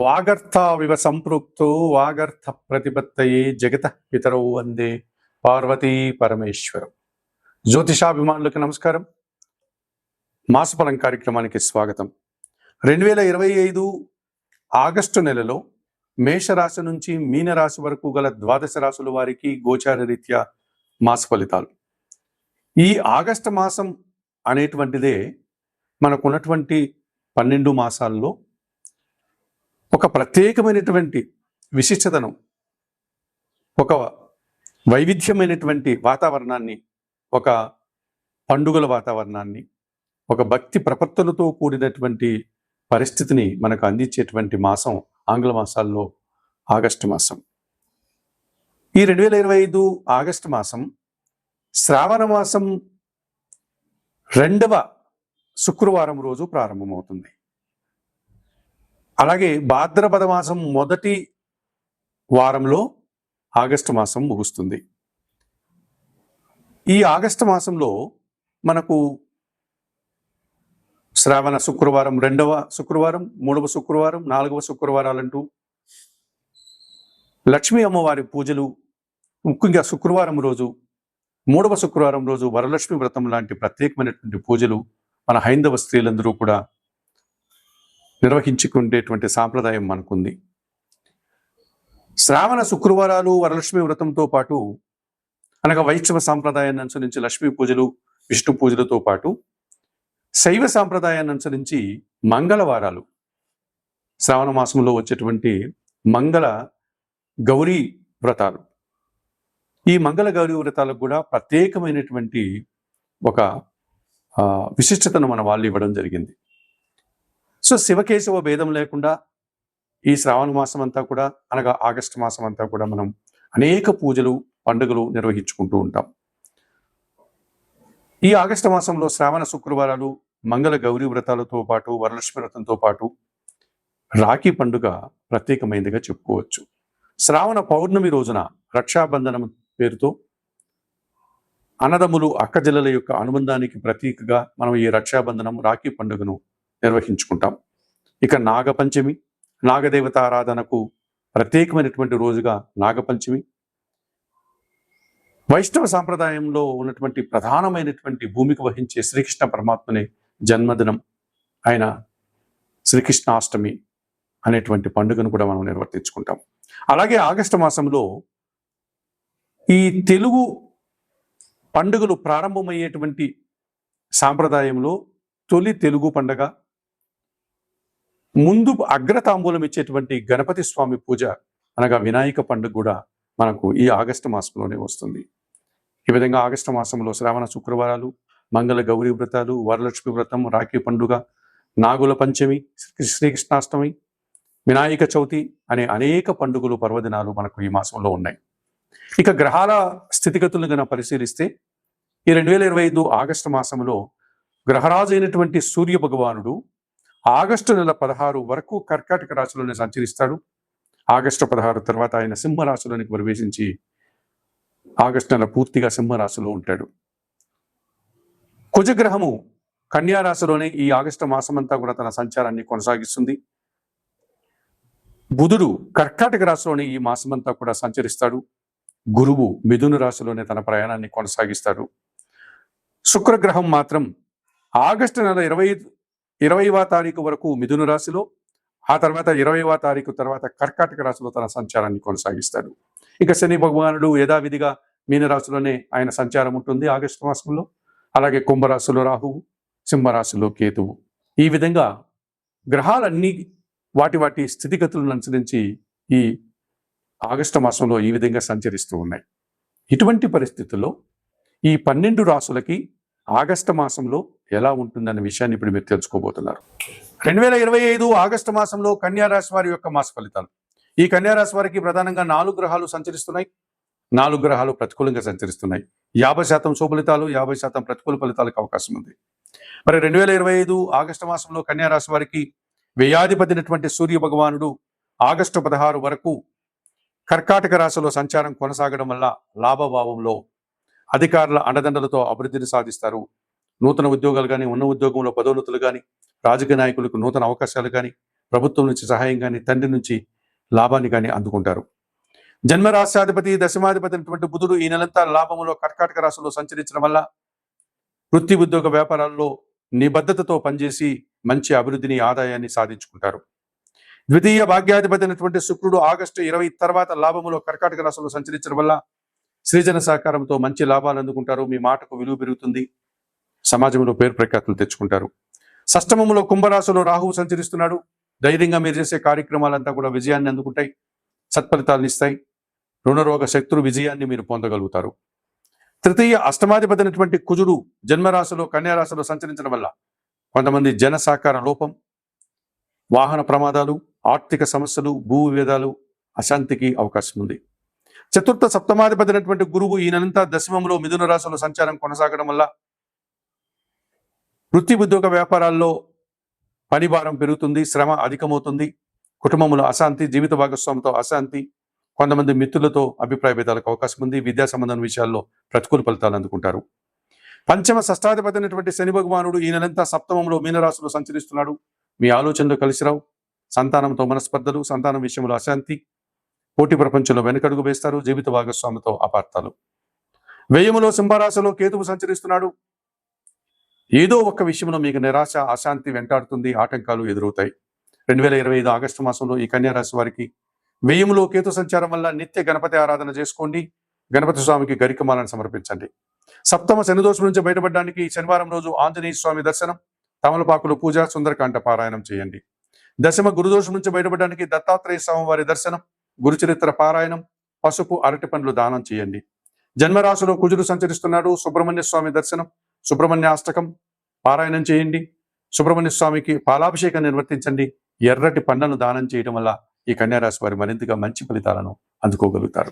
వాగర్థావివ సంపృక్తో వాగర్థ ప్రతిపత్తయే జగత పితరౌ వందే పార్వతీ పరమేశ్వరం. జ్యోతిషాభిమానులకు నమస్కారం. మాసఫలం కార్యక్రమానికి స్వాగతం. 2025 ఆగస్టు నెలలో మేషరాశి నుంచి మీనరాశి వరకు గల ద్వాదశ రాశుల వారికి గోచార రీత్యా మాస ఫలితాలు. ఈ ఆగస్టు మాసం అనేటువంటిదే మనకున్నటువంటి 12 మాసాల్లో ఒక ప్రత్యేకమైనటువంటి విశిష్టతను, ఒక వైవిధ్యమైనటువంటి వాతావరణాన్ని, ఒక పండుగల వాతావరణాన్ని, ఒక భక్తి ప్రపత్తులతో కూడినటువంటి పరిస్థితిని మనకు అందించేటువంటి మాసం ఆంగ్ల మాసాల్లో ఆగస్టు మాసం. ఈ 2025 ఆగస్టు మాసం శ్రావణ మాసం 2వ శుక్రవారం రోజు ప్రారంభమవుతుంది. అలాగే భాద్రపద మాసం మొదటి వారంలో ఆగస్టు మాసం ముగుస్తుంది. ఈ ఆగస్టు మాసంలో మనకు శ్రావణ శుక్రవారం, 2వ శుక్రవారం, 3వ శుక్రవారం, 4వ శుక్రవారాలంటూ లక్ష్మీ అమ్మవారి పూజలు, ముఖ్యంగా శుక్రవారం రోజు, 3వ శుక్రవారం రోజు వరలక్ష్మి వ్రతం లాంటి ప్రత్యేకమైనటువంటి పూజలు మన హైందవ స్త్రీలందరూ కూడా నిర్వహించుకునేటువంటి సాంప్రదాయం మనకుంది. శ్రావణ శుక్రవారాలు వరలక్ష్మి వ్రతంతో పాటు, అనగా వైష్ణవ సాంప్రదాయాన్ని అనుసరించి లక్ష్మీ పూజలు, విష్ణు పూజలతో పాటు శైవ సాంప్రదాయాన్ని అనుసరించి మంగళవారాలు, శ్రావణ మాసంలో వచ్చేటువంటి మంగళ గౌరీ వ్రతాలు, ఈ మంగళ గౌరీ వ్రతాలకు కూడా ప్రత్యేకమైనటువంటి ఒక విశిష్టతను మన వాళ్ళు ఇవ్వడం జరిగింది. సో శివకేశవ భేదం లేకుండా ఈ శ్రావణ మాసం అంతా కూడా, అనగా ఆగస్టు మాసం అంతా కూడా మనం అనేక పూజలు, పండుగలు నిర్వహించుకుంటూ ఉంటాం. ఈ ఆగస్టు మాసంలో శ్రావణ శుక్రవారాలు, మంగళ గౌరీ వ్రతాలతో పాటు వరలక్ష్మి వ్రతంతో పాటు రాఖీ పండుగ ప్రత్యేకమైనదిగా చెప్పుకోవచ్చు. శ్రావణ పౌర్ణమి రోజున రక్షాబంధనం పేరుతో అన్నదమ్ములు, అక్కజెల్లెల యొక్క అనుబంధానికి ప్రతీకగా మనం ఈ రక్షాబంధనం, రాఖీ పండుగను నిర్వహించుకుంటాం. ఇక నాగపంచమి, నాగదేవత ఆరాధనకు ప్రత్యేకమైనటువంటి రోజుగా నాగపంచమి. వైష్ణవ సాంప్రదాయంలో ఉన్నటువంటి ప్రధానమైనటువంటి భూమిక వహించే శ్రీకృష్ణ పరమాత్మనే జన్మదినం ఆయన శ్రీకృష్ణాష్టమి అనేటువంటి పండుగను కూడా మనం నిర్వర్తించుకుంటాం. అలాగే ఆగస్టు మాసంలో ఈ తెలుగు పండుగలు ప్రారంభమయ్యేటువంటి సాంప్రదాయంలో తొలి తెలుగు పండుగ, ముందు అగ్రతాంబూలం ఇచ్చేటువంటి గణపతి స్వామి పూజ, అనగా వినాయక పండుగ కూడా మనకు ఈ ఆగస్టు మాసంలోనే వస్తుంది. ఈ విధంగా ఆగస్టు మాసంలో శ్రావణ శుక్రవారాలు, మంగళ గౌరీ వ్రతాలు, వరలక్ష్మి వ్రతం, రాఖీ పండుగ, నాగుల పంచమి, శ్రీకృష్ణాష్టమి, వినాయక చవితి అనే అనేక పండుగలు, పర్వదినాలు మనకు ఈ మాసంలో ఉన్నాయి. ఇక గ్రహాల స్థితిగతులను కనుక పరిశీలిస్తే ఈ 2025 ఆగస్టు మాసంలో గ్రహరాజు అయినటువంటి సూర్య భగవానుడు ఆగస్టు నెల 16 వరకు కర్కాటక రాశిలోనే సంచరిస్తాడు. ఆగస్టు 16 తర్వాత ఆయన సింహరాశిలోనికి ప్రవేశించి ఆగస్టు నెల పూర్తిగా సింహరాశిలో ఉంటాడు. కుజగ్రహము కన్యారాశిలోనే ఈ ఆగస్టు మాసమంతా కూడా తన సంచారాన్ని కొనసాగిస్తుంది. బుధుడు కర్కాటక రాశిలోనే ఈ మాసమంతా కూడా సంచరిస్తాడు. గురువు మిథున రాశిలోనే తన ప్రయాణాన్ని కొనసాగిస్తాడు. శుక్రగ్రహం మాత్రం ఆగస్టు నెల 20వ తారీఖు వరకు మిథున రాశిలో, ఆ తర్వాత 20వ తారీఖు తర్వాత కర్కాటక రాశిలో తన సంచారాన్ని కొనసాగిస్తాడు. ఇక శని భగవానుడు యథావిధిగా మీనరాశిలోనే ఆయన సంచారం ఉంటుంది ఆగస్టు మాసంలో. అలాగే కుంభరాశిలో రాహువు, సింహరాశిలో కేతువు. ఈ విధంగా గ్రహాలన్నీ వాటి స్థితిగతులను అనుసరించి ఈ ఆగస్టు మాసంలో ఈ విధంగా సంచరిస్తూ ఉన్నాయి. ఇటువంటి పరిస్థితుల్లో ఈ 12 రాశులకి ఆగస్టు మాసంలో ఎలా ఉంటుందన్న విషయాన్ని ఇప్పుడు మీరు తెలుసుకోబోతున్నారు. 2025 ఆగస్టు మాసంలో కన్యారాశి వారి యొక్క మాస ఫలితాలు. ఈ కన్యారాశి వారికి ప్రధానంగా 4 గ్రహాలు సంచరిస్తున్నాయి. 4 గ్రహాలు ప్రతికూలంగా సంచరిస్తున్నాయి. 50% శుభఫలితాలు, 50% ప్రతికూల ఫలితాలకు అవకాశం ఉంది. మరి 2025 ఆగస్టు మాసంలో కన్యారాశి వారికి వ్యయాధిపతినటువంటి సూర్య భగవానుడు ఆగస్టు 16 వరకు కర్కాటక రాశిలో సంచారం కొనసాగడం వల్ల లాభభావంలో, అధికారుల అండదండలతో అభివృద్ధిని సాధిస్తారు. నూతన ఉద్యోగాలు కానీ, ఉన్న ఉద్యోగంలో పదోన్నతులు కానీ, రాజకీయ నాయకులకు నూతన అవకాశాలు కానీ, ప్రభుత్వం నుంచి సహాయం కానీ తండ్రి నుంచి లాభాన్ని కానీ అందుకుంటారు. జన్మరాశ్యాధిపతి దశమాధిపతి అయినటువంటి బుధుడు ఈ నెలంతా లాభములో కర్కాటక రాశిలో సంచరించడం వల్ల వృత్తి ఉద్యోగ వ్యాపారాల్లో నిబద్ధతతో పనిచేసి మంచి అభివృద్ధిని ఆదాయాన్ని సాధించుకుంటారు. ద్వితీయ భాగ్యాధిపతి అయినటువంటి శుక్రుడు ఆగస్టు 20 తర్వాత లాభములో కర్కాటక రాశిలో సంచరించడం వల్ల సృజన సహకారంతో మంచి లాభాలు అందుకుంటారు. మీ మాటకు విలువ పెరుగుతుంది. సమాజంలో పేరు ప్రఖ్యాతులు తెచ్చుకుంటారు. షష్టమములో కుంభరాశిలో రాహువు సంచరిస్తున్నాడు. ధైర్యంగా మీరు చేసే కార్యక్రమాలంతా కూడా విజయాన్ని అందుకుంటాయి, సత్ఫలితాలను ఇస్తాయి. రుణరోగ శత్రు విజయాన్ని మీరు పొందగలుగుతారు. తృతీయ అష్టమాధిపతి అయినటువంటి కుజుడు జన్మరాశిలో కన్యారాశిలో సంచరించడం వల్ల కొంతమంది జన సహకార లోపం, వాహన ప్రమాదాలు, ఆర్థిక సమస్యలు, భూ విభేదాలు, అశాంతికి అవకాశం ఉంది. చతుర్థ సప్తమాధిపతి అయినటువంటి గురువు ఈ నెలంతా దశమంలో మిథున రాశిలో సంచారం కొనసాగడం వల్ల వృత్తి ఉద్యోగ వ్యాపారాల్లో పని భారం పెరుగుతుంది, శ్రమ అధికమవుతుంది. కుటుంబంలో అశాంతి, జీవిత భాగస్వామితో అశాంతి, కొంతమంది మిత్రులతో అభిప్రాయ భేదాలకు అవకాశం ఉంది. విద్యా సంబంధం విషయాల్లో ప్రతికూల ఫలితాలు అందుకుంటారు. పంచమ షష్టాధిపతి అయినటువంటి శని భగవానుడు ఈ నెలంతా సప్తమంలో మీనరాశిలో సంచరిస్తున్నాడు. మీ ఆలోచనలు కలిసిరావు. సంతానంతో మనస్పర్ధలు, సంతానం విషయంలో అశాంతి, పోటీ ప్రపంచంలో వెనకడుగు వేస్తారు. జీవిత భాగస్వామితో అపార్థాలు. వ్యయములో సింహరాశిలో కేతువు సంచరిస్తున్నాడు. ఏదో ఒక విషయంలో మీకు నిరాశ, అశాంతి వెంటాడుతుంది, ఆటంకాలు ఎదురవుతాయి. 2025 ఆగస్టు మాసంలో ఈ కన్యారాశి వారికి వ్యయములో కేతు సంచారం వల్ల నిత్య గణపతి ఆరాధన చేసుకోండి. గణపతి స్వామికి గరికమాలను సమర్పించండి. సప్తమ శనిదోషం నుంచి బయటపడడానికి శనివారం రోజు ఆంజనేయ స్వామి దర్శనం, తమలపాకులు పూజ, సుందరకాండ పారాయణం చేయండి. దశమ గురుదోషం నుంచి బయటపడడానికి దత్తాత్రేయ స్వామి వారి దర్శనం, గురుచరిత్ర పారాయణం, పసుపు, అరటి పండ్లు దానం చేయండి. జన్మరాశిలో కుజుడు సంచరిస్తున్నాడు. సుబ్రహ్మణ్య స్వామి దర్శనం, సుబ్రహ్మణ్య అష్టకం పారాయణం చేయండి. సుబ్రహ్మణ్య స్వామికి పాలాభిషేకం నిర్వర్తించండి. ఎర్రటి పండ్లను దానం చేయడం వల్ల ఈ కన్యారాశి వారు మరింతగా మంచి ఫలితాలను అందుకోగలుగుతారు.